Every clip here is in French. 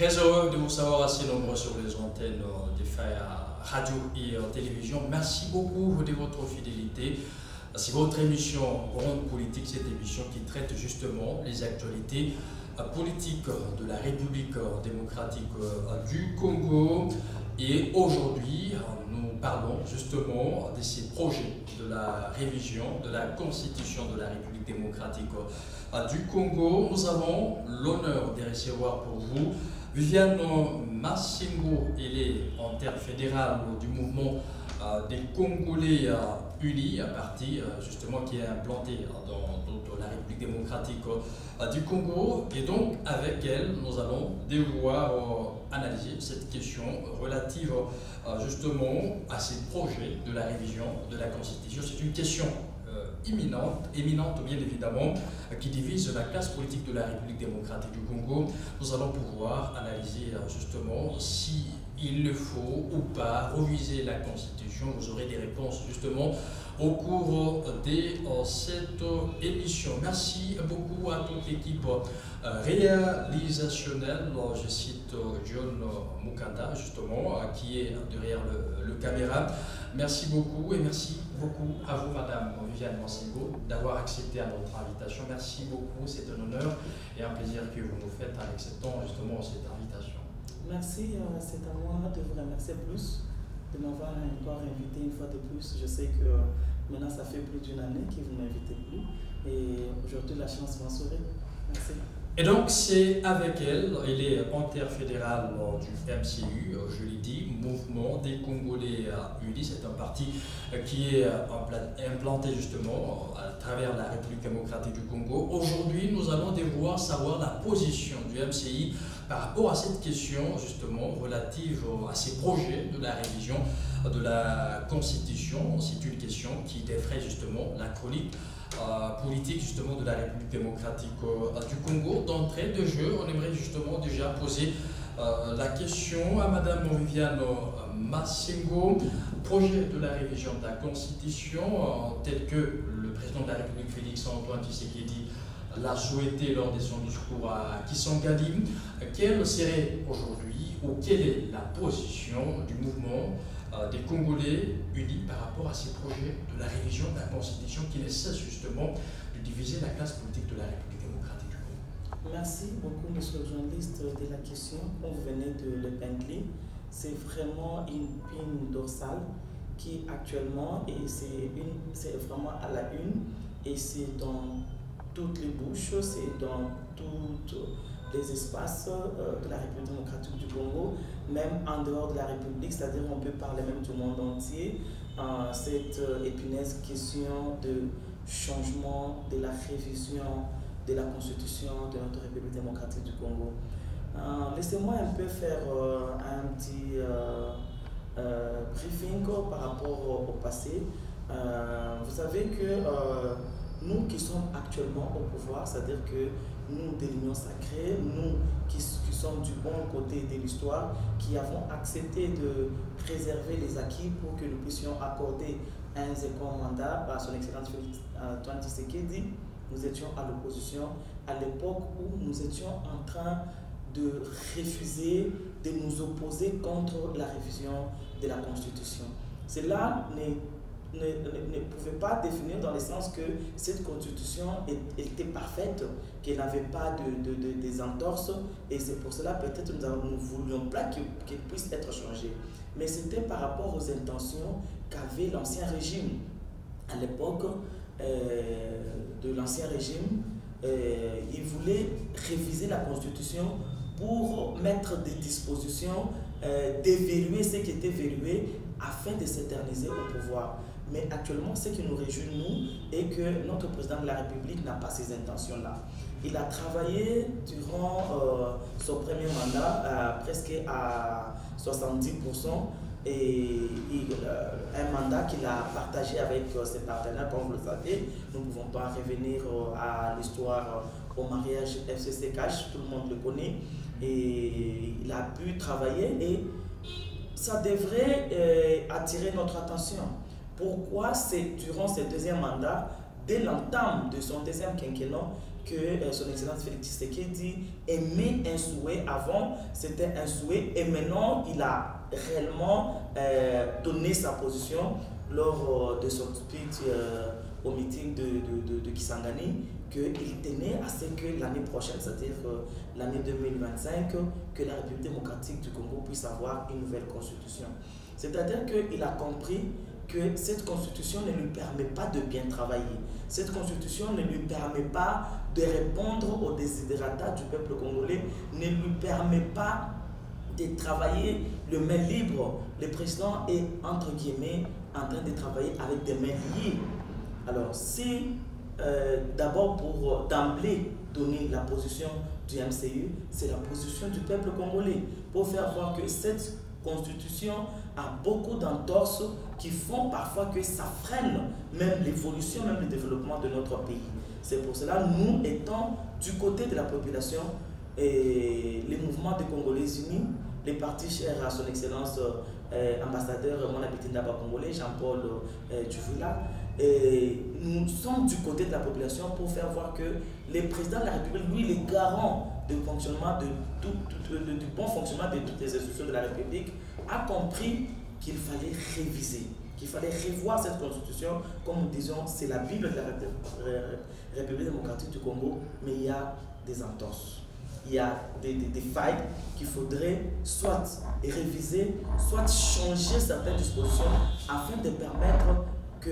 Très heureux de vous savoir assez nombreux sur les antennes des radio et télévision. Merci beaucoup de votre fidélité. C'est votre émission Ronde Politique, cette émission qui traite justement les actualités politiques de la République démocratique du Congo. Et aujourd'hui, nous parlons justement de ces projets de la révision de la Constitution de la République démocratique du Congo. Nous avons l'honneur de recevoir pour vous Viviane Massingo. Elle est interfédérale du mouvement des Congolais unis, un parti justement qui est implanté dans la République démocratique du Congo. Et donc avec elle, nous allons devoir analyser cette question relative justement à ces projets de la révision de la Constitution. C'est une question éminente bien évidemment, qui divise la classe politique de la République démocratique du Congo. Nous allons pouvoir analyser justement si il le faut ou pas réviser la Constitution. Vous aurez des réponses justement au cours de cette émission. Merci beaucoup à toute l'équipe réalisationnelle. Je cite John Mukanda justement, qui est derrière le caméra. Merci beaucoup et merci beaucoup à vous, Madame Viviane Massingo, d'avoir accepté à notre invitation. Merci beaucoup, c'est un honneur et un plaisir que vous nous faites en acceptant justement cette invitation. Merci, c'est à moi de vous remercier plus, de m'avoir encore invité une fois de plus. Je sais que maintenant ça fait plus d'une année que vous ne m'invitez plus et aujourd'hui la chance m'en sourit. Merci. Et donc c'est avec elle, elle est interfédérale du MCU, je l'ai dit, Mouvement des Congolais Unis. C'est un parti qui est implanté justement à travers la République démocratique du Congo. Aujourd'hui, nous allons devoir savoir la position du MCI par rapport à cette question justement relative à ces projets de la révision de la Constitution. C'est une question qui défraie justement la chronique politique justement de la République démocratique du Congo. D'entrée de jeu, on aimerait justement déjà poser la question à Madame Viviane Massingo. Projet de la révision de la Constitution tel que le président de la République Félix Antoine Tshisekedi l'a souhaité lors de son discours à Kisangani. Quelle serait aujourd'hui ou quelle est la position du mouvement des Congolais unis par rapport à ces projets de la révision de la Constitution qui ne cesse justement de diviser la classe politique de la République démocratique du Congo? Merci beaucoup, monsieur le journaliste, de la question. Comme vous venez de l'épingler, c'est vraiment une épine dorsale qui actuellement, et c'est vraiment à la une, et c'est dans toutes les bouches, c'est dans tous les espaces de la République démocratique du Congo, même en dehors de la République, c'est-à-dire on peut parler même du monde entier, cette épineuse question de changement, de la révision de la Constitution de notre République démocratique du Congo. Laissez-moi un peu faire un petit briefing par rapport au passé. Vous savez que nous qui sommes actuellement au pouvoir, c'est-à-dire que nous de l'Union sacrée, nous qui sommes du bon côté de l'histoire, qui avons accepté de préserver les acquis pour que nous puissions accorder un second mandat à son Excellence Félix Antoine Tshisekedi, nous étions à l'opposition à l'époque où nous étions en train de refuser, de nous opposer contre la révision de la Constitution. Cela ne pouvait pas définir dans le sens que cette constitution était parfaite, qu'elle n'avait pas des entorses, et c'est pour cela peut-être nous ne voulions pas qu'elle puisse être changée. Mais c'était par rapport aux intentions qu'avait l'ancien régime. À l'époque de l'ancien régime, il voulait réviser la constitution pour mettre des dispositions, déverrouiller ce qui était verrouillé afin de s'éterniser au pouvoir. Mais actuellement, ce qui nous réjouit, nous, est que notre président de la République n'a pas ces intentions-là. Il a travaillé durant son premier mandat presque à 70%, et un mandat qu'il a partagé avec ses partenaires, comme vous le savez. Nous ne pouvons pas revenir à l'histoire au mariage FCC Cash, tout le monde le connaît. Et il a pu travailler et ça devrait attirer notre attention. Pourquoi c'est durant ce deuxième mandat, dès l'entame de son deuxième quinquennat, que son Excellence Félix Tshisekedi émet un souhait. Avant, c'était un souhait et maintenant, il a réellement donné sa position lors de son speech au meeting de Kisangani, qu'il tenait à ce que l'année prochaine, c'est-à-dire l'année 2025, que la République démocratique du Congo puisse avoir une nouvelle constitution. C'est-à-dire qu'il a compris que cette constitution ne lui permet pas de bien travailler. Cette constitution ne lui permet pas de répondre aux desiderata du peuple congolais, ne lui permet pas de travailler le main libre. Le président est, entre guillemets, en train de travailler avec des mains liées. Alors, si d'abord pour d'emblée donner la position du MCU, c'est la position du peuple congolais, pour faire voir que cette constitution a beaucoup d'entorses qui font parfois que ça freine même l'évolution, même le développement de notre pays. C'est pour cela nous étant du côté de la population et les mouvements des Congolais unis, les partis chers à son excellence ambassadeur Mon Habité Ndaba Congolais, Jean-Paul Djouvila, nous sommes du côté de la population pour faire voir que le président de la République, lui, il est garant du fonctionnement du bon fonctionnement de toutes les institutions de la République, a compris qu'il fallait réviser, qu'il fallait revoir cette constitution. Comme nous disions, c'est la Bible de la République démocratique du Congo, mais il y a des entorses. Il y a des failles qu'il faudrait soit réviser, soit changer certaines dispositions afin de permettre que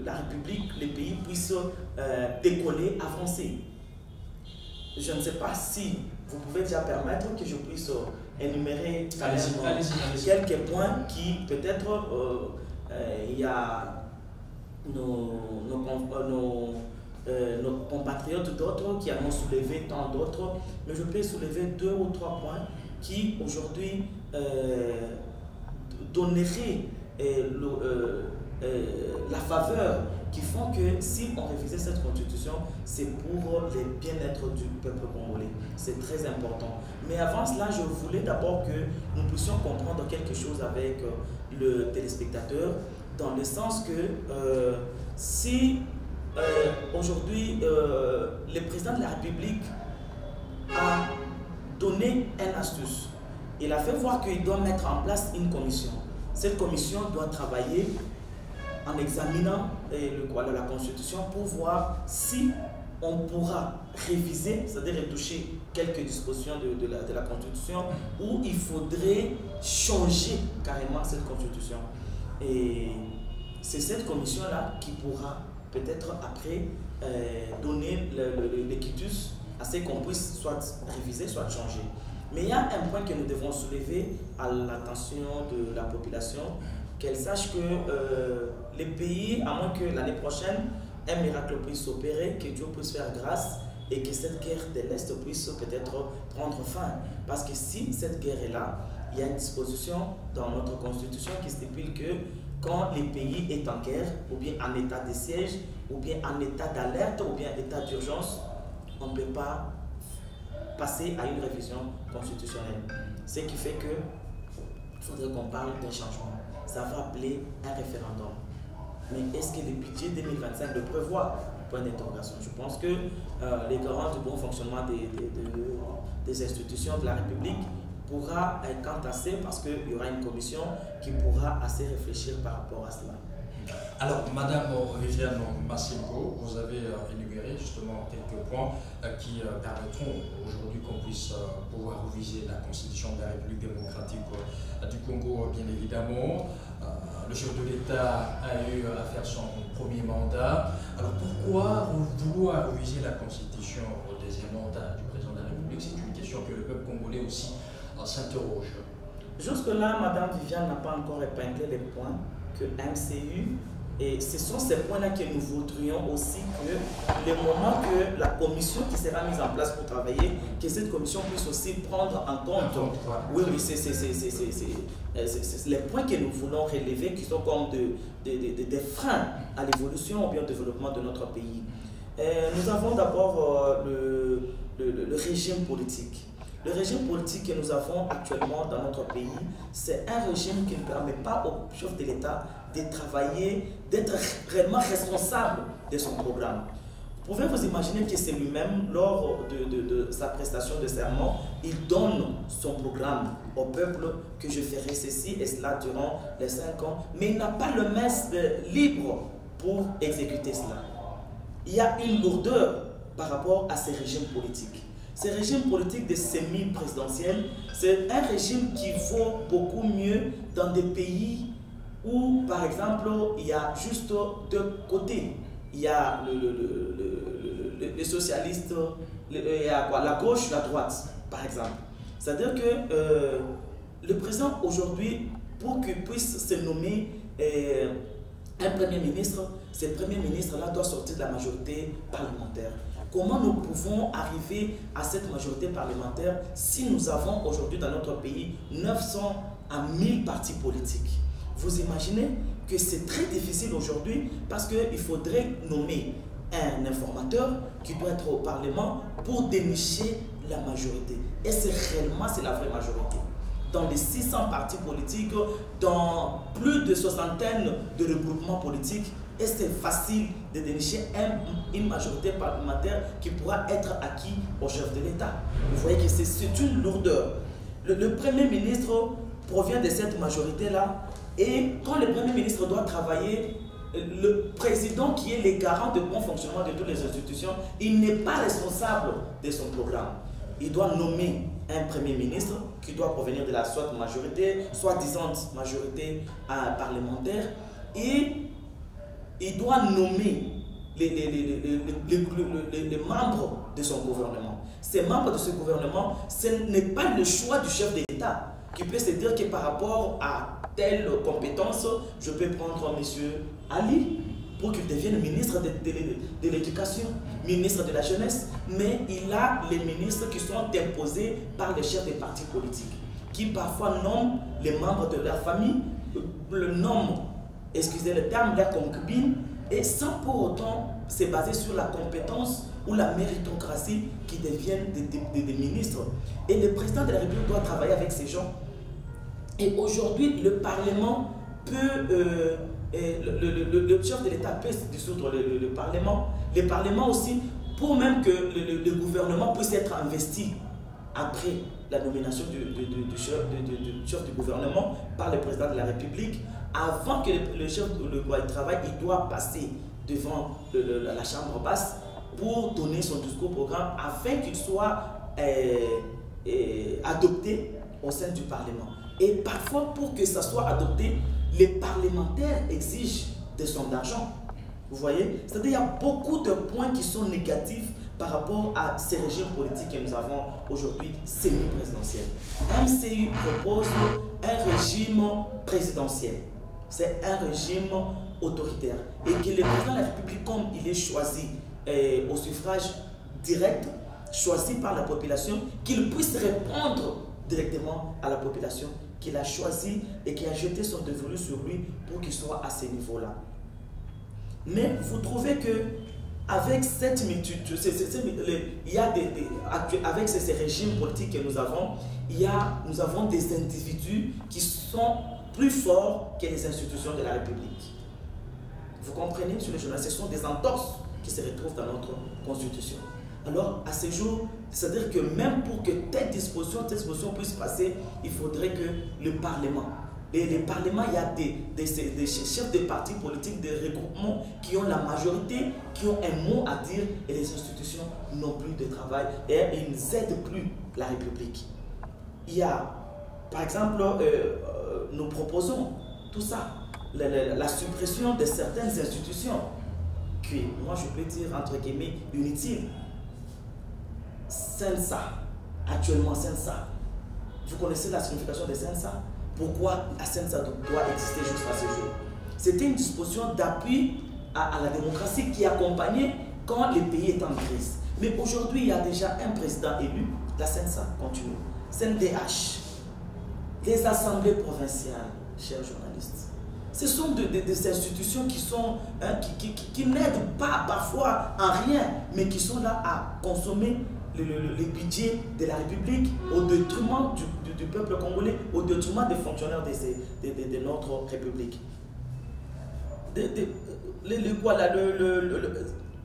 la République, les pays puissent décoller, avancer. Je ne sais pas si vous pouvez déjà permettre que je puisse énumérer quelques points qui peut-être il y a nos compatriotes d'autres qui en ont soulevé tant d'autres, mais je peux soulever 2 ou 3 points qui aujourd'hui donneraient la faveur qui font que si on révisait cette constitution, c'est pour le bien-être du peuple congolais. C'est très important. Mais avant cela, je voulais d'abord que nous puissions comprendre quelque chose avec le téléspectateur, dans le sens que si aujourd'hui le président de la République a donné une astuce, il a fait voir qu'il doit mettre en place une commission. Cette commission doit travailler en examinant la Constitution pour voir si on pourra réviser, c'est-à-dire retoucher quelques dispositions de la Constitution, ou il faudrait changer carrément cette Constitution. Et c'est cette commission-là qui pourra peut-être après donner le quitus à ce qu'on puisse soit réviser, soit changer. Mais il y a un point que nous devons soulever à l'attention de la population, qu'elle sache que les pays, à moins que l'année prochaine, un miracle puisse s'opérer, que Dieu puisse faire grâce et que cette guerre de l'Est puisse peut-être prendre fin. Parce que si cette guerre est là, il y a une disposition dans notre constitution qui stipule que quand les pays est en guerre, ou bien en état de siège, ou bien en état d'alerte, ou bien état d'urgence, on ne peut pas passer à une révision constitutionnelle. Ce qui fait que il faudrait qu'on parle d'un changement. Ça va appeler un référendum. Mais est-ce que le budget 2025 le prévoit? Point d'interrogation. Je pense que les garants du bon fonctionnement des institutions de la République pourra être entassé parce qu'il y aura une commission qui pourra assez réfléchir par rapport à cela. Alors, Madame Viviane Massengo, vous avez énuméré justement quelques points qui permettront aujourd'hui qu'on puisse pouvoir réviser la Constitution de la République démocratique du Congo, bien évidemment. Le chef de l'État a eu à faire son premier mandat. Alors, pourquoi vouloir réviser la Constitution au deuxième mandat du président de la République? C'est une question que le peuple congolais aussi s'interroge. Jusque-là, Madame Viviane n'a pas encore épinglé les points que MCU, et ce sont ces points-là que nous voudrions aussi que le moment que la commission qui sera mise en place pour travailler, que cette commission puisse aussi prendre en compte. Oui, c'est les points que nous voulons relever qui sont comme des freins à l'évolution ou bien au développement de notre pays. Nous avons d'abord le régime politique. Le régime politique que nous avons actuellement dans notre pays, c'est un régime qui ne permet pas au chef de l'État de travailler, d'être réellement responsable de son programme. pouvez vous imaginer que c'est lui-même, lors de sa prestation de serment, il donne son programme au peuple que je ferai ceci et cela durant les 5 ans, mais il n'a pas le main libre pour exécuter cela. Il y a une lourdeur par rapport à ces régimes politiques. Ces régimes politiques de semi-présidentiels, c'est un régime qui vaut beaucoup mieux dans des pays où, par exemple, il y a juste 2 côtés. Il y a les socialistes, il y a quoi, la gauche, la droite, par exemple. C'est-à-dire que le président aujourd'hui, pour qu'il puisse se nommer un premier ministre, ce premier ministre-là doit sortir de la majorité parlementaire. Comment nous pouvons arriver à cette majorité parlementaire si nous avons aujourd'hui dans notre pays 900 à 1000 partis politiques? Vous imaginez que c'est très difficile aujourd'hui parce qu'il faudrait nommer un informateur qui doit être au Parlement pour dénicher la majorité. Et c'est réellement, c'est la vraie majorité. Dans les 600 partis politiques, dans plus de 60 de regroupements politiques, et c'est facile de dénicher une majorité parlementaire qui pourra être acquis au chef de l'État. Vous voyez que c'est une lourdeur. Le Premier ministre provient de cette majorité-là. Et quand le Premier ministre doit travailler, le président qui est le garant de bon fonctionnement de toutes les institutions, il n'est pas responsable de son programme. Il doit nommer un Premier ministre qui doit provenir de la soit majorité, soi-disant majorité parlementaire, et il doit nommer les membres de son gouvernement. Ces membres de ce gouvernement, ce n'est pas le choix du chef de l'État qui peut se dire que par rapport à telle compétence, je peux prendre M. Ali pour qu'il devienne ministre de l'Éducation, ministre de la Jeunesse, mais il a les ministres qui sont imposés par les chefs des partis politiques, qui parfois nomment les membres de leur famille, le nomment, excusez le terme, la concubine, et sans pour autant se baser sur la compétence ou la méritocratie qui deviennent des ministres. Et le président de la République doit travailler avec ces gens. Et aujourd'hui, le Parlement peut, le chef de l'État peut dissoudre le Parlement. Le Parlement aussi, pour même que le gouvernement puisse être investi après la nomination du chef du gouvernement par le président de la République, avant que le chef de travail, il doit passer devant la chambre basse pour donner son discours programme afin qu'il soit adopté au sein du Parlement. Et parfois, pour que ça soit adopté, les parlementaires exigent de son argent. Vous voyez? C'est-à-dire qu'il y a beaucoup de points qui sont négatifs par rapport à ces régimes politiques que nous avons aujourd'hui semi-présidentiels. MCU propose un régime présidentiel. C'est un régime autoritaire. Et que le président de la République, comme il est choisi au suffrage direct, choisi par la population, qu'il puisse répondre directement à la population qu'il a choisi et qui a jeté son dévolu sur lui pour qu'il soit à ce niveau-là. Mais vous trouvez que avec cette multitude, avec ces régimes politiques que nous avons, nous avons des individus qui sont plus forts que les institutions de la République. Vous comprenez, monsieur le journaliste, ce sont des entorses qui se retrouvent dans notre Constitution. Alors, à ce jour, c'est-à-dire que même pour que telle disposition puisse passer, il faudrait que le Parlement, et le Parlement, il y a des chefs de partis politiques, des regroupements qui ont la majorité, qui ont un mot à dire, et les institutions n'ont plus de travail et ils n'aident plus la République. Il y a, par exemple, nous proposons tout ça, la suppression de certaines institutions, qui, moi je peux dire entre guillemets, inutiles. Sensa, actuellement Sensa. Vous connaissez la signification de Sensa? Pourquoi la Sensa doit exister jusqu'à ce jour? C'était une disposition d'appui à la démocratie qui accompagnait quand le pays est en crise. Mais aujourd'hui, il y a déjà un président élu, la Sensa continue. CNDH, les assemblées provinciales, chers journalistes. Ce sont des institutions qui sont qui n'aident pas parfois en rien, mais qui sont là à consommer le budget de la République au détriment du peuple congolais, au détriment des fonctionnaires de notre République.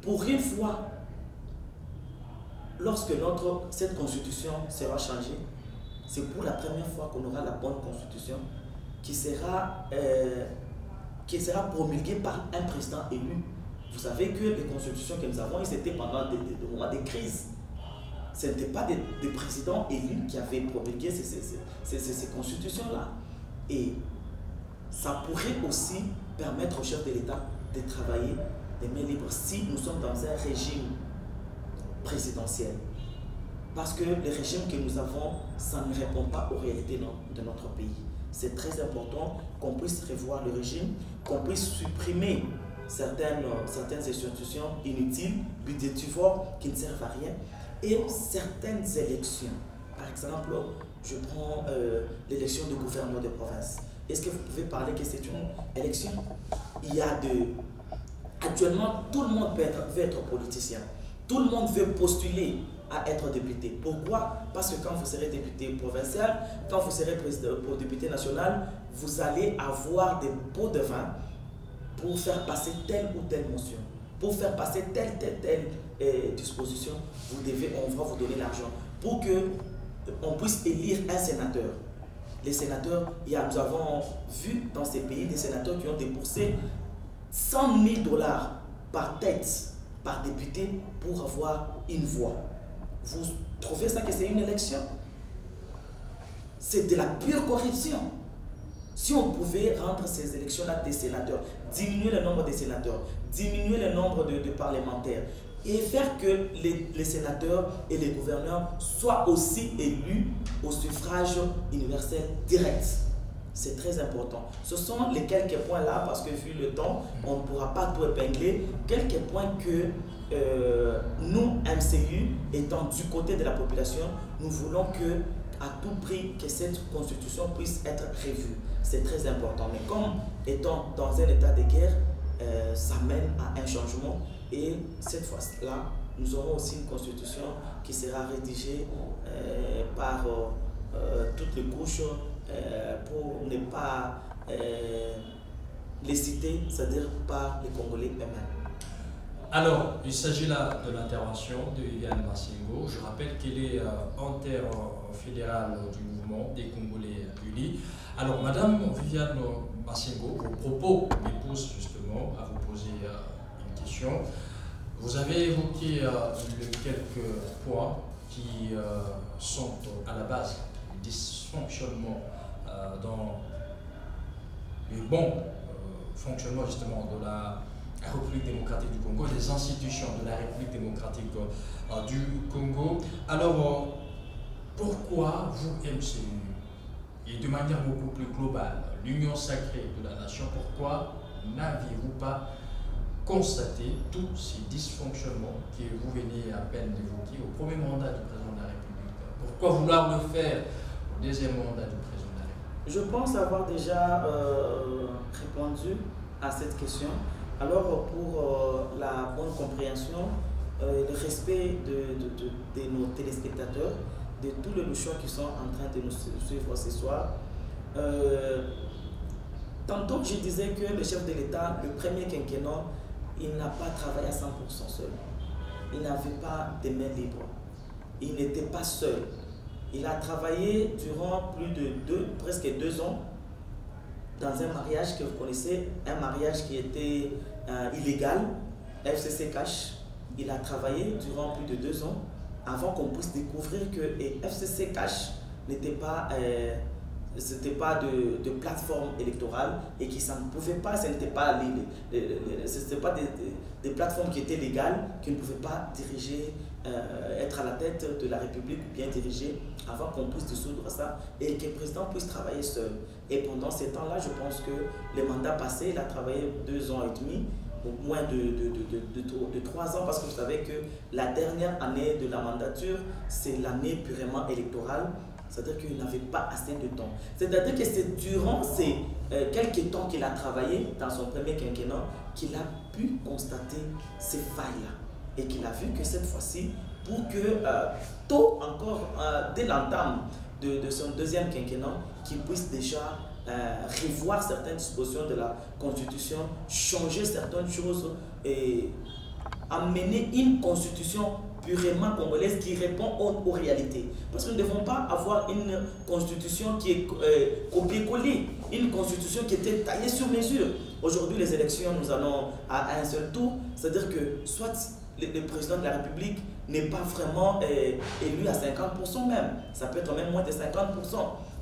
Pour une fois, lorsque cette constitution sera changée, c'est pour la première fois qu'on aura la bonne constitution qui sera promulguée par un président élu. Vous savez que les constitutions que nous avons, c'était pendant des moments de crise. Ce n'était pas des présidents élus qui avaient promulgué ces constitutions-là. Et ça pourrait aussi permettre au chef de l'État de travailler les mains libres si nous sommes dans un régime présidentiel. Parce que le régime que nous avons, ça ne répond pas aux réalités de notre pays. C'est très important qu'on puisse revoir le régime, qu'on puisse supprimer certaines institutions inutiles, budgétivores, qui ne servent à rien, et certaines élections. Par exemple, je prends l'élection de gouverneur de province. Est-ce que vous pouvez parler que c'est une élection? Actuellement, tout le monde veut être politicien. Tout le monde veut postuler à être député. Pourquoi? Parce que quand vous serez député provincial, quand vous serez député national, vous allez avoir des pots de vin pour faire passer telle ou telle motion, pour faire passer telle disposition. On va vous donner l'argent pour qu'on puisse élire un sénateur. Les sénateurs, nous avons vu dans ces pays des sénateurs qui ont déboursé 100 000 $ par tête, par député, pour avoir une voix. Vous trouvez ça que c'est une élection? C'est de la pure corruption. Si on pouvait rendre ces élections-là des sénateurs, diminuer le nombre de sénateurs, diminuer le nombre de parlementaires, et faire que les sénateurs et les gouverneurs soient aussi élus au suffrage universel direct. C'est très important. Ce sont les quelques points là, parce que vu le temps, on ne pourra pas tout épingler. Quelques points que nous, MCU, étant du côté de la population, nous voulons à tout prix que cette constitution puisse être revue. C'est très important. Mais comme étant dans un état de guerre, ça mène à un changement. Et cette fois-là, nous aurons aussi une constitution qui sera rédigée par toutes les couches pour ne pas les citer, c'est-à-dire par les Congolais eux-mêmes. Alors, il s'agit là de l'intervention de Viviane Massingo. Je rappelle qu'elle est interfédérale du mouvement des Congolais unis. Alors, Madame Viviane Massingo, vos propos me poussent justement à vous poser une question. Vous avez évoqué quelques points qui sont à la base du dysfonctionnement dans le bon fonctionnement justement de la République démocratique du Congo, des institutions de la République démocratique du Congo. Alors, pourquoi vous, MCU, et de manière beaucoup plus globale, l'union sacrée de la nation, pourquoi n'aviez-vous pas constaté tous ces dysfonctionnements que vous venez à peine d'évoquer au premier mandat du président de la République? Pourquoi vouloir le faire au deuxième mandat du président de la République? Je pense avoir déjà répondu à cette question. Alors, pour la bonne compréhension, le respect de nos téléspectateurs, de tous les choix qui sont en train de nous suivre ce soir, tantôt je disais que le chef de l'État, le premier quinquennat, il n'a pas travaillé à 100% seul. Il n'avait pas de mains libres. Il n'était pas seul. Il a travaillé durant presque 2 ans dans un mariage que vous connaissez, un mariage qui était illégal, FCC Cash. Il a travaillé durant plus de 2 ans avant qu'on puisse découvrir que FCC Cash n'était pas, de plateforme électorale et que ça ne pouvait pas, ce n'était pas, des plateformes qui étaient légales, qui ne pouvaient pas diriger, être à la tête de la République ou bien diriger avant qu'on puisse dissoudre ça et que le président puisse travailler seul. Et pendant ces temps-là, je pense que le mandat passé, il a travaillé 2 ans et demi, ou moins de 3 ans, parce que vous savez que la dernière année de la mandature, c'est l'année purement électorale. C'est-à-dire qu'il n'avait pas assez de temps. C'est-à-dire que c'est durant ces quelques temps qu'il a travaillé dans son premier quinquennat qu'il a pu constater ces failles-là. Et qu'il a vu que cette fois-ci, pour que tôt encore, dès l'entame de son deuxième quinquennat, qu'il puisse déjà revoir certaines dispositions de la Constitution, changer certaines choses et amener une Constitution purement congolaise qui répond aux réalités. Parce que nous ne devons pas avoir une constitution qui est copiée-collée, une constitution qui était taillée sur mesure. Aujourd'hui, les élections, nous allons à un seul tour, c'est-à-dire que soit le président de la République n'est pas vraiment élu à 50% même, ça peut être même moins de 50%,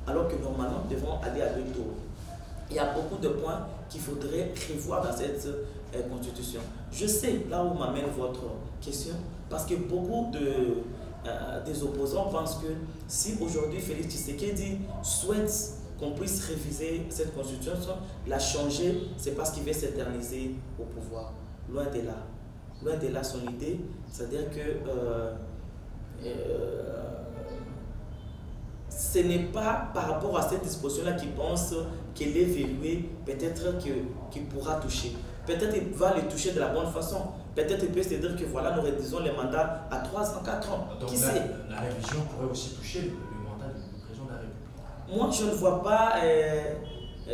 alors que normalement, nous devons aller à deux tours. Il y a beaucoup de points qu'il faudrait revoir dans cette constitution. Je sais là où m'amène votre question, parce que beaucoup des opposants pensent que si aujourd'hui Félix Tshisekedi souhaite qu'on puisse réviser cette constitution, la changer, c'est parce qu'il veut s'éterniser au pouvoir. Loin de là. Loin de là son idée, c'est-à-dire que ce n'est pas par rapport à cette disposition-là qu'il pense qu'elle est verrouillée, peut-être qu'il pourra toucher. Peut-être qu'il va le toucher de la bonne façon. Peut-être qu'il peut se dire que voilà, nous réduisons les mandats à 3 ans, 4 ans. Donc qui sait? La révision pourrait aussi toucher le mandat du président de la République. Moi, je ne vois pas,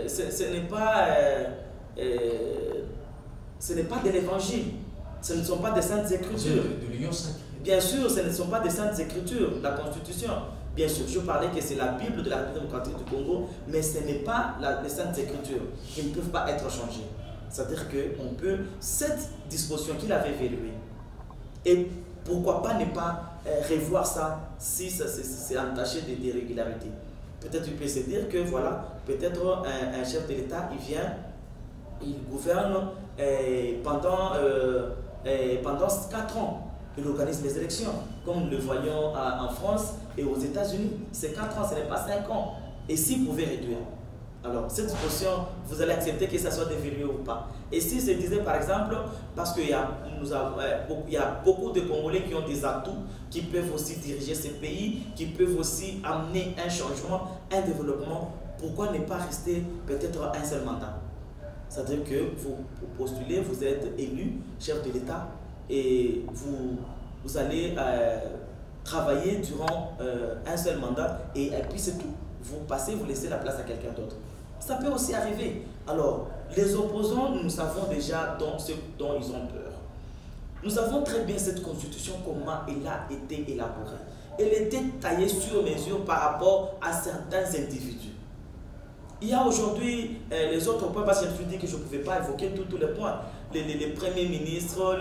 ce n'est pas de l'évangile. Ce ne sont pas des saintes écritures. De l'union sacrée. Bien sûr, ce ne sont pas des saintes écritures, la Constitution. Bien sûr, je parlais que c'est la Bible de la République démocratique du Congo, mais ce n'est pas les saintes écritures qui ne peuvent pas être changées. C'est-à-dire qu'on peut, cette disposition qu'il avait verrouillée, et pourquoi pas ne pas revoir ça si c'est entaché d'irrégularité. Peut-être il peut se dire que voilà, peut-être un chef de l'État, il vient, il gouverne pendant 4 ans. Il organise les élections, comme nous le voyons en France et aux États-Unis. C'est 4 ans, ce n'est pas 5 ans. Et s'il pouvait réduire, alors cette disposition, vous allez accepter que ça soit déverrouillé ou pas. Et si se disait par exemple, parce qu'il y a beaucoup de Congolais qui ont des atouts, qui peuvent aussi diriger ces pays, qui peuvent aussi amener un changement, un développement, pourquoi ne pas rester peut-être un seul mandat? C'est-à-dire que vous postulez, vous êtes élu, chef de l'État, et vous allez travailler durant un seul mandat, et puis c'est tout. Vous passez, vous laissez la place à quelqu'un d'autre. Ça peut aussi arriver. Alors, les opposants, nous savons déjà ce dont ils ont peur. Nous savons très bien cette constitution, comment elle a été élaborée. Elle était taillée sur mesure par rapport à certains individus. Il y a aujourd'hui les autres points, parce que je me suis dit que je ne pouvais pas évoquer tous les points. Les premiers ministres,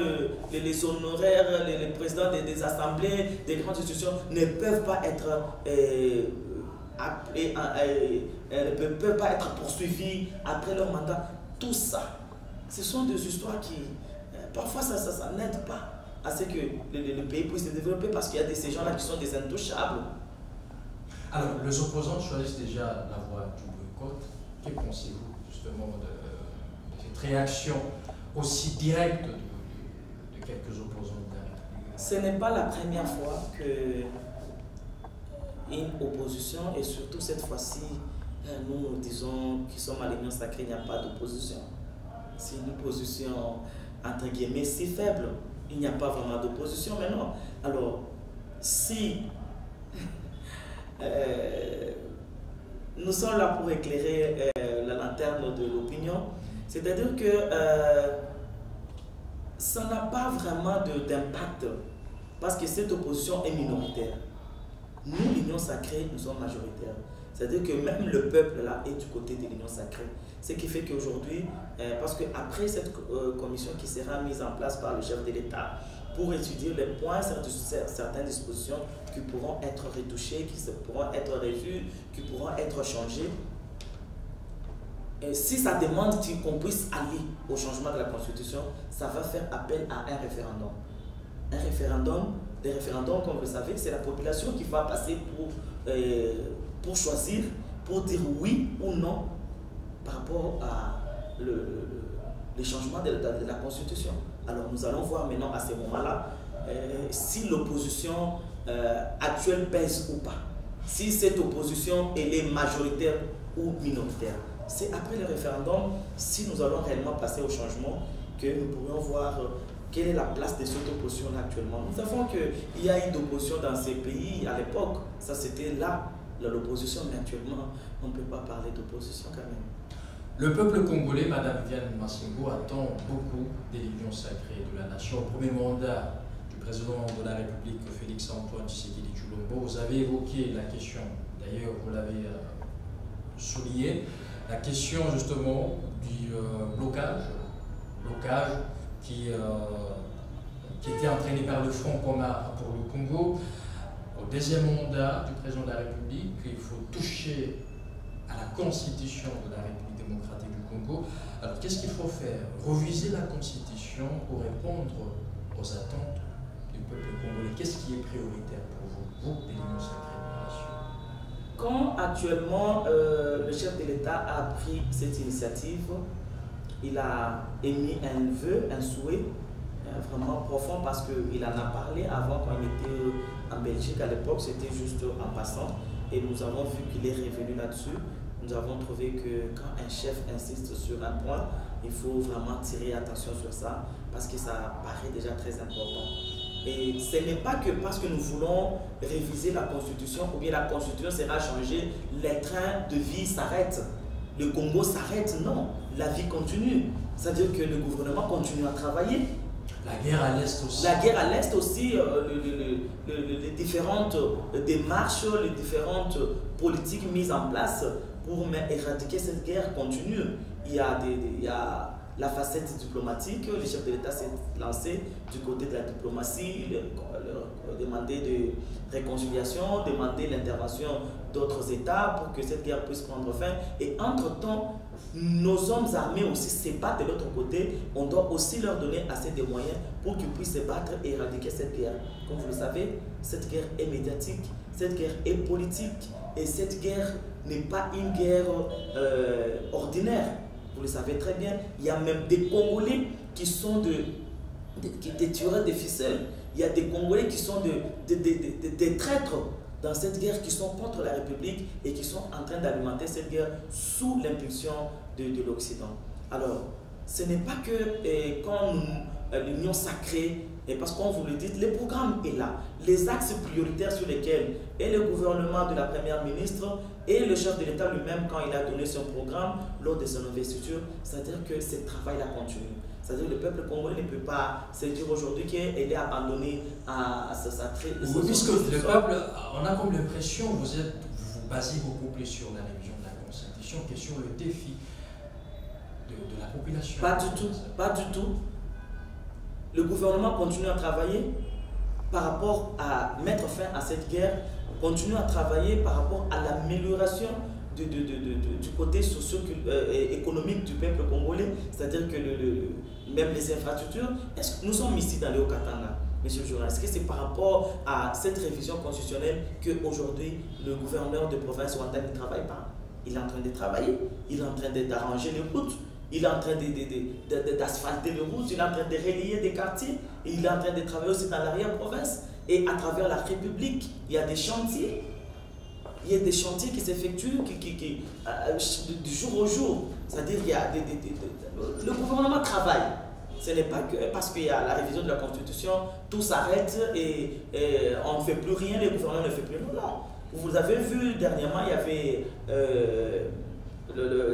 les honoraires, les présidents des assemblées, des grandes institutions ne peuvent pas être ne peuvent pas être poursuivis après leur mandat. Tout ça, ce sont des histoires qui, parfois, ça n'aide pas à ce que le pays puisse se développer, parce qu'il y a ces gens-là qui sont des intouchables. Alors, les opposants choisissent déjà la voie du boycott. Que pensez-vous justement de cette réaction aussi directe de quelques opposants de la République? Ce n'est pas la première fois que une opposition, et surtout cette fois-ci, nous disons qui sommes à l'Union sacrée, il n'y a pas d'opposition. C'est une opposition entre guillemets si faible. Il n'y a pas vraiment d'opposition, mais non. Alors, si nous sommes là pour éclairer la lanterne de l'opinion, c'est-à-dire que ça n'a pas vraiment d'impact, parce que cette opposition est minoritaire. Nous, l'Union sacrée, nous sommes majoritaires. C'est-à-dire que même le peuple là est du côté de l'Union sacrée. Ce qui fait qu'aujourd'hui, parce qu'après cette commission qui sera mise en place par le chef de l'État pour étudier les points, certaines dispositions qui pourront être retouchées, qui pourront être revues, qui pourront être changées, et si ça demande qu'on puisse aller au changement de la Constitution, ça va faire appel à un référendum. Un référendum, des référendums, comme vous le savez, c'est la population qui va passer pour choisir, pour dire oui ou non par rapport à le changement de la Constitution. Alors nous allons voir maintenant à ce moment-là si l'opposition actuelle pèse ou pas. Si cette opposition elle est majoritaire ou minoritaire. C'est après le référendum, si nous allons réellement passer au changement, que nous pourrions voir quelle est la place de cette opposition actuellement. Nous savons qu'il y a eu d'opposition dans ces pays à l'époque. Ça, c'était là, l'opposition, mais actuellement, on ne peut pas parler d'opposition quand même. Le peuple congolais, Madame Viviane Massingo, attend beaucoup de l'Union sacrée de la nation. Au premier mandat du président de la République, Félix-Antoine Tshisekedi Tshilombo. Vous avez évoqué la question, d'ailleurs vous l'avez souligné, la question justement du blocage qui était entraîné par le Front commun pour le Congo. Au deuxième mandat du président de la République, il faut toucher à la constitution de la République démocratique du Congo. Alors qu'est-ce qu'il faut faire? Reviser la constitution pour répondre aux attentes du peuple congolais. Qu'est-ce qui est prioritaire pour vous, l'Union sacrée de la nation? Quand actuellement le chef de l'État a pris cette initiative, il a émis un vœu, un souhait vraiment profond, parce qu'il en a parlé avant quand il était en Belgique. À l'époque, c'était juste en passant, et nous avons vu qu'il est revenu là-dessus. Nous avons trouvé que quand un chef insiste sur un point, il faut vraiment tirer attention sur ça, parce que ça paraît déjà très important. Et ce n'est pas que parce que nous voulons réviser la Constitution ou bien la Constitution sera changée, les trains de vie s'arrêtent, le Congo s'arrête. Non, la vie continue. C'est-à-dire que le gouvernement continue à travailler. La guerre à l'Est aussi. La guerre à l'Est aussi, les différentes démarches, les différentes politiques mises en place pour éradiquer cette guerre continue. Il y a la facette diplomatique. Le chef de l'État s'est lancé du côté de la diplomatie, demander de réconciliation, demander l'intervention d'autres États pour que cette guerre puisse prendre fin. Et entre-temps, nos hommes armés aussi se battent de l'autre côté. On doit aussi leur donner assez de moyens pour qu'ils puissent se battre et éradiquer cette guerre. Comme vous le savez, cette guerre est médiatique, cette guerre est politique, et cette guerre n'est pas une guerre ordinaire. Vous le savez très bien, il y a même des Congolais qui sont des tueurs de ficelles. Il y a des Congolais qui sont des traîtres dans cette guerre, qui sont contre la République et qui sont en train d'alimenter cette guerre sous l'impulsion de l'Occident. Alors, ce n'est pas que quand l'Union sacrée, et parce qu'on vous le dit, le programme est là. Les axes prioritaires sur lesquels et le gouvernement de la première ministre et le chef de l'État lui-même, quand il a donné son programme lors de son investiture, c'est-à-dire que ce travail-là continue. C'est-à-dire que le peuple congolais ne peut pas se dire aujourd'hui qu'il est abandonné à sa très... Oui, puisque le peuple, on a comme l'impression que vous vous basez beaucoup plus sur la révision de la Constitution que sur le défi de la population. Pas du tout, pas du tout. Le gouvernement continue à travailler par rapport à mettre fin à cette guerre, continue à travailler par rapport à l'amélioration du côté socio-économique du peuple congolais, c'est-à-dire que même les infrastructures. Est-ce que nous sommes ici dans le Haut-Katanga, monsieur le journaliste? Est-ce que c'est par rapport à cette révision constitutionnelle qu'aujourd'hui le gouverneur de province Ouattara ne travaille pas? Il est en train de travailler, il est en train d'arranger les routes, il est en train d'asphalter les routes, il est en train de relier des quartiers, il est en train de travailler aussi dans l'arrière-province. Et à travers la République, il y a des chantiers. Il y a des chantiers qui s'effectuent du jour au jour. C'est-à-dire qu'il y a le gouvernement travaille. Ce n'est pas que parce qu'il y a la révision de la Constitution, tout s'arrête et on ne fait plus rien, le gouvernement ne fait plus rien. Non. Vous avez vu dernièrement, il y avait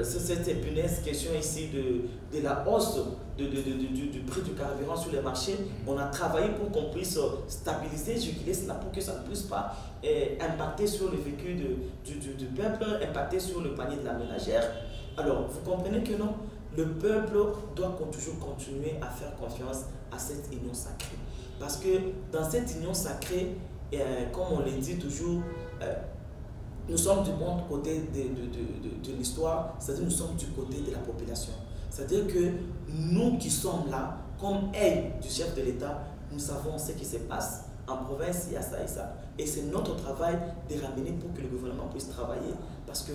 cette épineuse question ici de la hausse du prix du carburant sur les marchés. On a travaillé pour qu'on puisse stabiliser, juguler cela pour que ça ne puisse pas impacter sur le vécu du peuple, impacter sur le panier de la ménagère. Alors, vous comprenez que non, le peuple doit toujours continuer à faire confiance à cette union sacrée. Parce que dans cette union sacrée, comme on le dit toujours, nous sommes du bon côté de l'histoire, c'est-à-dire nous sommes du côté de la population. C'est-à-dire que nous qui sommes là, comme aide du chef de l'État, nous savons ce qui se passe. En province, il y a ça et ça. Et c'est notre travail de ramener pour que le gouvernement puisse travailler, parce que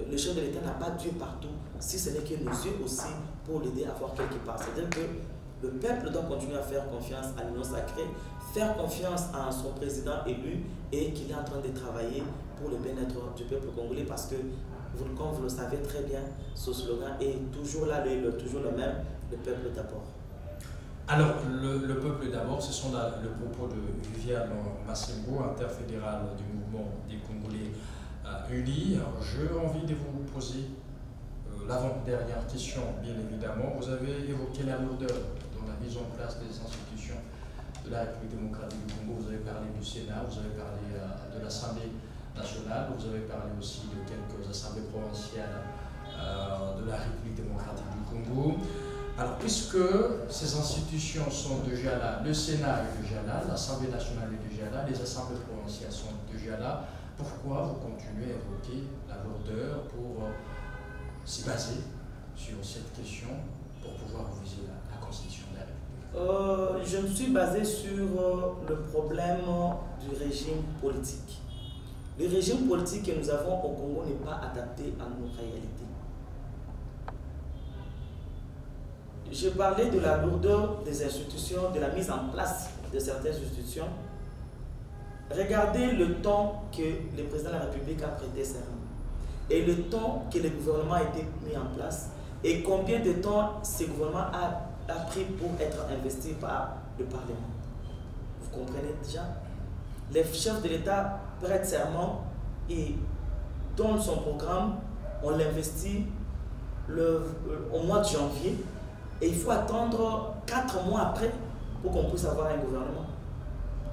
le chef de l'État n'a pas Dieu partout, si ce n'est que nos yeux aussi pour l'aider à voir quelque part. C'est-à-dire que le peuple doit continuer à faire confiance à l'union sacrée, faire confiance à son président élu et qu'il est en train de travailler pour le bien-être du peuple congolais, parce que, comme vous le savez très bien, ce slogan est toujours là, toujours le même, le peuple d'abord. Alors, le peuple d'abord, ce sont le propos de Viviane Massembo, interfédérale du mouvement des Congolais unis. J'ai envie de vous poser l'avant-dernière question, bien évidemment. Vous avez évoqué la lourdeur dans la mise en place des institutions de la République démocratique du Congo, vous avez parlé du Sénat, vous avez parlé de l'Assemblée nationale, vous avez parlé aussi de quelques assemblées provinciales de la République démocratique du Congo. Alors, puisque ces institutions sont déjà là, le Sénat est déjà là, l'Assemblée nationale est déjà là, les assemblées provinciales sont déjà là, pourquoi vous continuez à évoquer la lourdeur pour s'y baser sur cette question pour pouvoir viser la Constitution de la République? Je me suis basé sur le problème du régime politique. Le régime politique que nous avons au Congo n'est pas adapté à nos réalités. Je parlais de la lourdeur des institutions, de la mise en place de certaines institutions. Regardez le temps que le président de la République a prêté serment et le temps que le gouvernement a été mis en place et combien de temps ce gouvernement a pris pour être investi par le Parlement. Vous comprenez déjà? Les chefs de l'État prêtent serment et donnent son programme, on l'investit au mois de janvier. Et il faut attendre 4 mois après pour qu'on puisse avoir un gouvernement.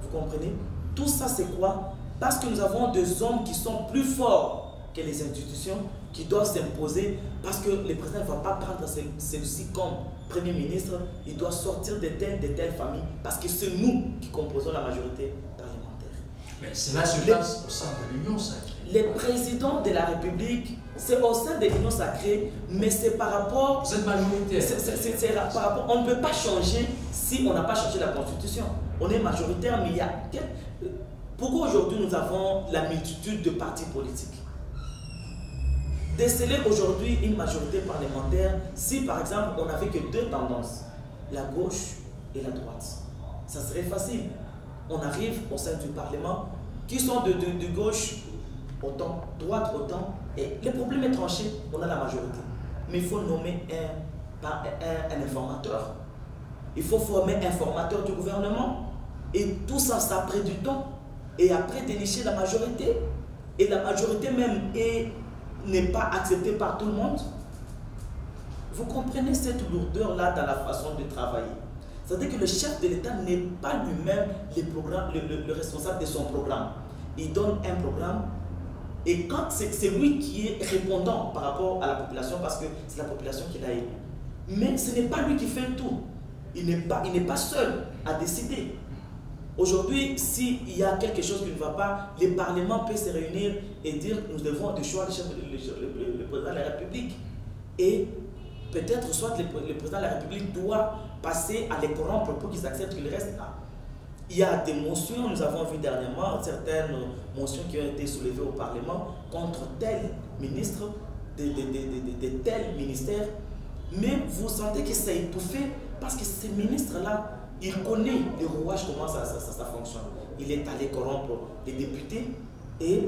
Vous comprenez? Tout ça, c'est quoi? Parce que nous avons des hommes qui sont plus forts que les institutions, qui doivent s'imposer, parce que le président ne va pas prendre celui-ci comme Premier ministre, il doit sortir de telle famille, parce que c'est nous qui composons la majorité parlementaire. Mais cela se passe au sein de l'Union sacrée. Les présidents de la République, c'est au sein de l'Union sacrée, mais c'est par rapport... Vous êtes majoritaire. C'est par rapport... On ne peut pas changer si on n'a pas changé la Constitution. On est majoritaire, mais il y a... Pourquoi aujourd'hui nous avons la multitude de partis politiques? Déceler aujourd'hui une majorité parlementaire, si par exemple on n'avait que 2 tendances, la gauche et la droite, ça serait facile. On arrive au sein du Parlement, qui sont de gauche autant, droite autant, et le problème est tranché, on a la majorité. Mais il faut nommer un informateur. Il faut former un formateur du gouvernement. Et tout ça, ça a pris du temps. Et après, dénicher la majorité. Et la majorité même n'est pas acceptée par tout le monde. Vous comprenez cette lourdeur-là dans la façon de travailler. C'est-à-dire que le chef de l'État n'est pas lui-même le responsable de son programme. Il donne un programme. Et quand c'est lui qui est répondant par rapport à la population, parce que c'est la population qui l'a élu. Mais ce n'est pas lui qui fait tout. Il n'est pas seul à décider. Aujourd'hui, s'il y a quelque chose qui ne va pas, le Parlement peut se réunir et dire nous devons choisir le président de la République. Et peut-être soit le président de la République doit passer à les corrompre pour qu'ils acceptent qu'il reste là. Il y a des motions, nous avons vu dernièrement certaines motions qui ont été soulevées au Parlement contre tel ministre, de tel ministère. Mais vous sentez que c'est étouffé parce que ces ministres-là, il connaît le rouage, comment ça fonctionne. Il est allé corrompre les députés et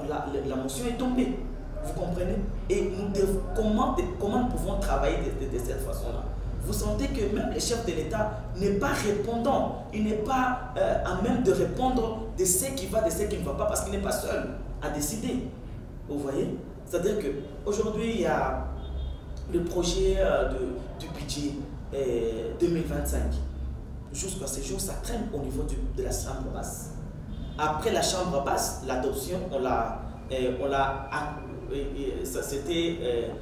la motion est tombée. Vous comprenez? Et comment nous pouvons travailler de cette façon-là? Vous sentez que même le chef de l'État n'est pas répondant, il n'est pas à même de répondre de ce qui va, de ce qui ne va pas, parce qu'il n'est pas seul à décider. Vous voyez? C'est-à-dire qu'aujourd'hui, il y a le projet du budget 2025. Jusqu'à ce jour, ça traîne au niveau de la chambre basse. Après la chambre basse, l'adoption, c'était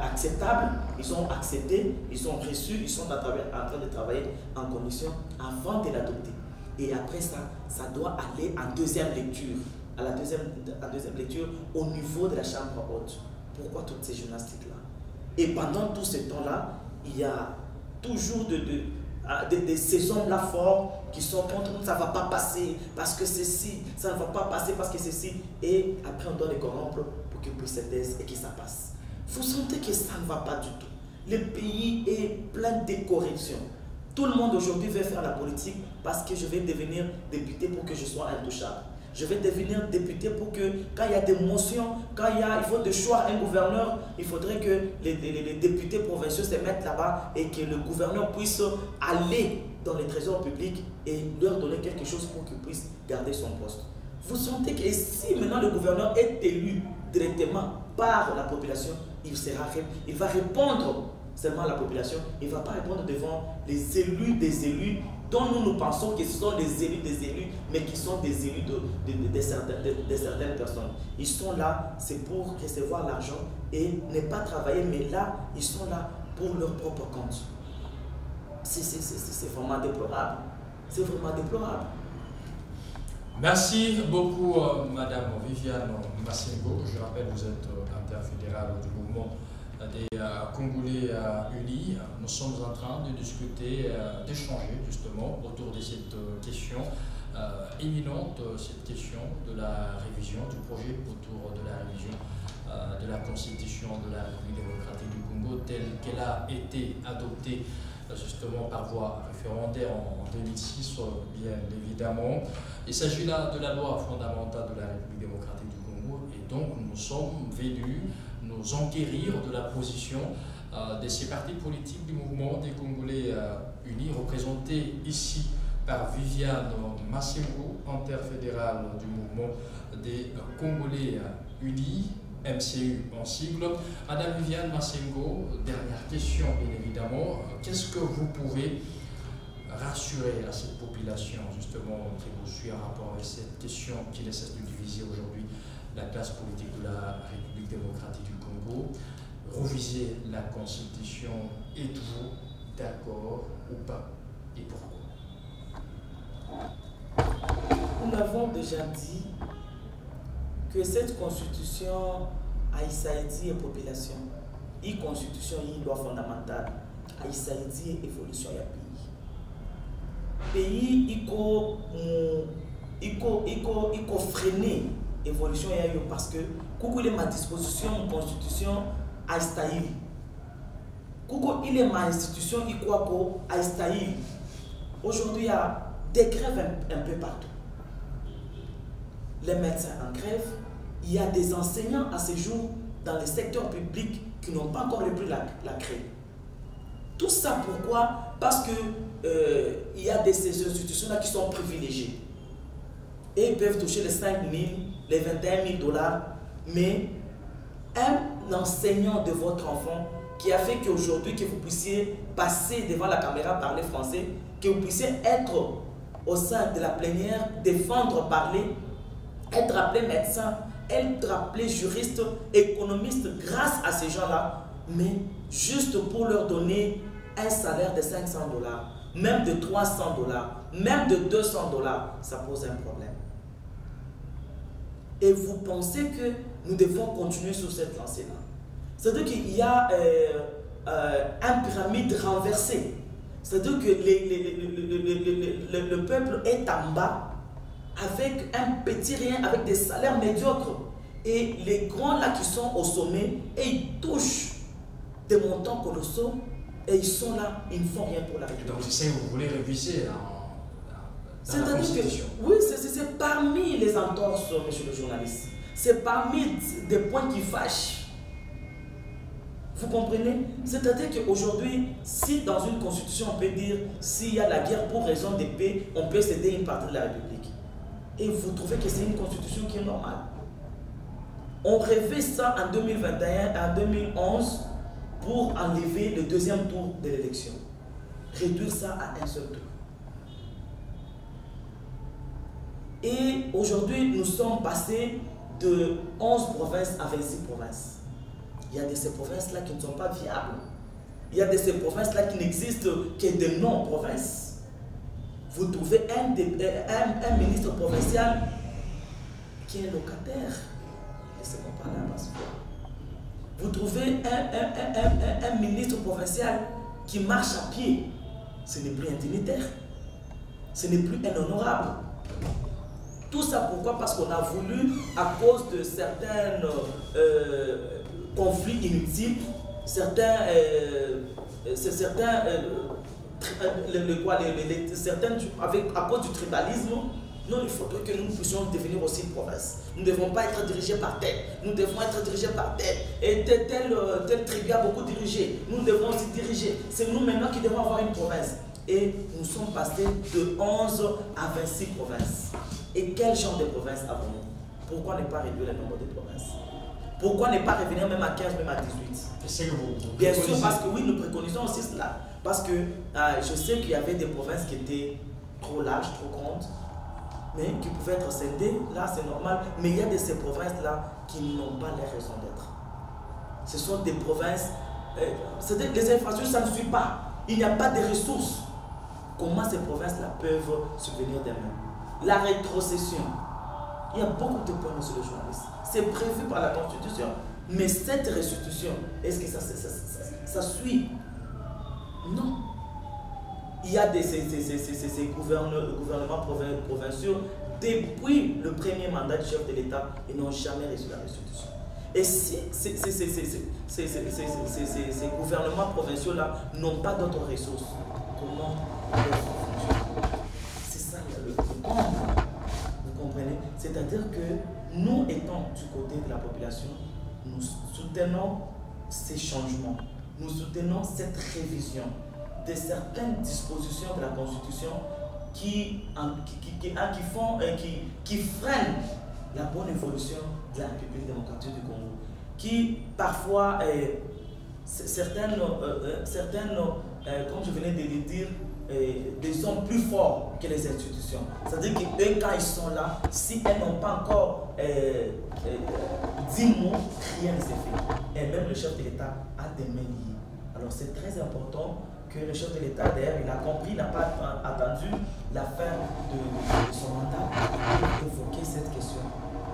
acceptable, ils ont accepté, ils ont reçu, ils sont en train de travailler en commission avant de l'adopter. Et après ça, ça doit aller en deuxième lecture, en deuxième lecture au niveau de la chambre haute. Pourquoi toutes ces gymnastiques-là? Et pendant tout ce temps-là, il y a toujours ces hommes-là forts qui sont contre nous, ça ne va pas passer parce que ceci, ça ne va pas passer parce que ceci. Et après, on doit les corrompre pour qu'ils puissent se taire et que ça passe. Vous sentez que ça ne va pas du tout. Le pays est plein de corruption. Tout le monde aujourd'hui veut faire la politique parce que je vais devenir député pour que je sois intouchable. Je vais devenir député pour que, quand il y a des motions, quand il faut de choix un gouverneur, il faudrait que les députés provinciaux se mettent là-bas et que le gouverneur puisse aller dans les trésors publics et leur donner quelque chose pour qu'ils puissent garder son poste. Vous sentez que si maintenant le gouverneur est élu directement par la population, il va répondre seulement la population, il ne va pas répondre devant les élus des élus dont nous pensons que ce sont des élus, mais qui sont des élus de certaines personnes. Ils sont là, c'est pour recevoir l'argent et ne pas travailler, mais là, ils sont là pour leur propre compte. C'est vraiment déplorable. C'est vraiment déplorable. Merci beaucoup, Madame Viviane Massengo. Je rappelle, vous êtes interfédérale du mouvement des Congolais unis. Nous sommes en train de discuter, d'échanger justement autour de cette question éminente, cette question de la révision du projet autour de la révision de la Constitution de la République démocratique du Congo telle qu'elle a été adoptée justement par voie référendaire en 2006, bien évidemment. Il s'agit là de la loi fondamentale de la République démocratique du Congo et donc nous sommes venus nous enquérir de la position de ces partis politiques du mouvement des Congolais unis, représentés ici par Viviane Massengo, interfédérale du mouvement des Congolais unis, MCU en sigle. Madame Viviane Massengo, dernière question bien évidemment, qu'est-ce que vous pouvez rassurer à cette population justement qui vous suit en rapport avec cette question qui ne cesse de diviser aujourd'hui la classe politique de la République démocratique du Congo? Reviser la Constitution, êtes-vous d'accord ou pas? Et pourquoi? Nous l'avons déjà dit que cette Constitution a Saïdi et population. Une Constitution, une loi fondamentale. A Saïdi et évolution du pays. Il faut freiner l'évolution parce que quand il est ma disposition, Constitution a Saïdi. Quand il est ma institution, il croit qu'à Saïdi. Aujourd'hui, il y a des grèves un peu partout. Les médecins en grève, il y a des enseignants à ce jour dans le secteur public qui n'ont pas encore repris la grève. Tout ça pourquoi? Parce que il y a ces institutions-là qui sont privilégiées. Et ils peuvent toucher les 5 000, les 21 000 $, mais un enseignant de votre enfant qui a fait qu'aujourd'hui, que vous puissiez passer devant la caméra, parler français, que vous puissiez être au sein de la plénière, défendre, parler, être appelé médecin, être appelé juriste, économiste grâce à ces gens-là, mais juste pour leur donner un salaire de 500 $, même de 300 $, même de 200 $, ça pose un problème. Et vous pensez que nous devons continuer sur cette lancée-là? C'est-à-dire qu'il y a un pyramide renversé. C'est-à-dire que le peuple est en bas avec un petit rien, avec des salaires médiocres. Et les grands là qui sont au sommet, et ils touchent des montants colossaux, et ils sont là, ils ne font rien pour la République. Donc c'est ça que vous voulez réviser dans la Constitution. Oui, c'est parmi les entorses, monsieur le journaliste. C'est parmi des points qui fâchent. Vous comprenez? C'est-à-dire qu'aujourd'hui, si dans une constitution, on peut dire, s'il y a la guerre pour raison de paix, on peut céder une partie de la République. Et vous trouvez que c'est une constitution qui est normale. On rêvait ça en 2021, en 2011, pour enlever le deuxième tour de l'élection. Réduire ça à un seul tour. Et aujourd'hui, nous sommes passés de 11 provinces à 26 provinces. Il y a de ces provinces-là qui ne sont pas viables. Il y a de ces provinces-là qui n'existent que de non-provinces. Vous trouvez un ministre provincial qui est locataire. Laissez-moi parler à Masseco. Vous trouvez un ministre provincial qui marche à pied. Ce n'est plus un dignitaire. Ce n'est plus un honorable. Tout ça pourquoi? Parce qu'on a voulu, à cause de certains conflits inutiles, à cause du tribalisme, non, il faudrait que nous puissions devenir aussi une province. Nous ne devons pas être dirigés par tel. Nous devons être dirigés par tel. Et tel tribu a beaucoup dirigé. Nous devons aussi diriger. C'est nous maintenant qui devons avoir une province. Et nous sommes passés de 11 à 26 provinces. Et quel genre de provinces avons-nous? Pourquoi ne pas réduire le nombre de provinces? Pourquoi ne pas revenir même à 15, même à 18? C'est que vous Bien sûr, parce que oui, nous préconisons aussi cela. Parce que je sais qu'il y avait des provinces qui étaient trop larges, trop grandes, mais qui pouvaient être scindées. Là, c'est normal. Mais il y a de ces provinces-là qui n'ont pas les raisons d'être. Ce sont des provinces... c'est-à-dire que les infrastructures, ça ne suit pas. Il n'y a pas de ressources. Comment ces provinces-là peuvent subvenir d'elles-mêmes? La rétrocession. Il y a beaucoup de points, monsieur le journaliste. C'est prévu par la Constitution. Mais cette restitution, est-ce que ça suit? Non. Il y a ces gouvernements provinciaux, depuis le premier mandat du chef de l'État, ils n'ont jamais reçu la restitution. Et si ces gouvernements provinciaux-là n'ont pas d'autres ressources, comment fonctionner? C'est ça le comble. Vous comprenez? C'est-à-dire que nous, étant du côté de la population, nous soutenons ces changements, nous soutenons cette révision de certaines dispositions de la Constitution qui freinent la bonne évolution de la République démocratique du Congo, qui parfois, certaines, comme je venais de le dire, sont plus forts que les institutions. C'est-à-dire qu'eux, quand ils sont là, si elles n'ont pas encore 10 mots, rien ne s'est fait. Et même le chef de l'État a des mains liées. Alors c'est très important que le chef de l'État, d'ailleurs, il a compris, il n'a pas attendu la fin de son mandat pour évoquer cette question.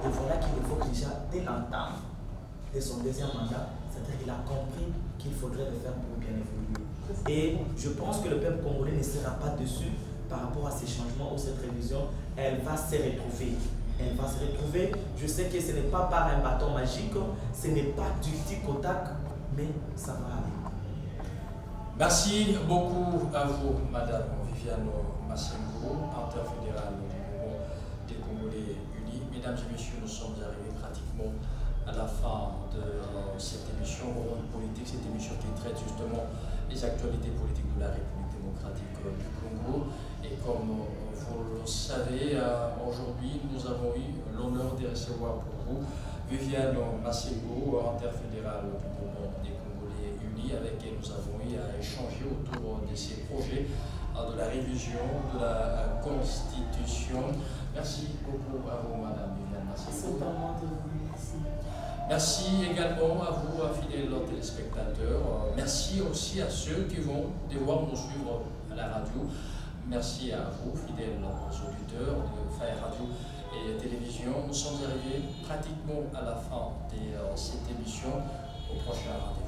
Et voilà qu'il évoque déjà dès l'entame de son deuxième mandat, c'est-à-dire qu'il a compris qu'il faudrait le faire pour bien évoluer. Et je pense que le peuple congolais ne sera pas dessus par rapport à ces changements ou cette révision. Elle va se retrouver. Elle va se retrouver. Je sais que ce n'est pas par un bâton magique, ce n'est pas du tic au tac, mais ça va aller. Merci beaucoup à vous, Madame Viviane Massengo, interfédérale des Congolais Unis. Mesdames et messieurs, nous sommes arrivés pratiquement à la fin de cette émission Ronde Politique, cette émission qui traite justement les actualités politiques de la République démocratique du Congo. Et comme vous le savez, aujourd'hui, nous avons eu l'honneur de recevoir pour vous Viviane Massengo, interfédérale du mouvement des Congolais Unis, avec qui nous avons eu à échanger autour de ces projets de la révision de la Constitution. Merci beaucoup à vous, Madame Viviane Massengo. Merci également à vous, fidèles téléspectateurs. Merci aussi à ceux qui vont devoir nous suivre à la radio. Merci à vous, fidèles auditeurs de Fire Radio et Télévision. Nous sommes arrivés pratiquement à la fin de cette émission. Au prochain rendez-vous.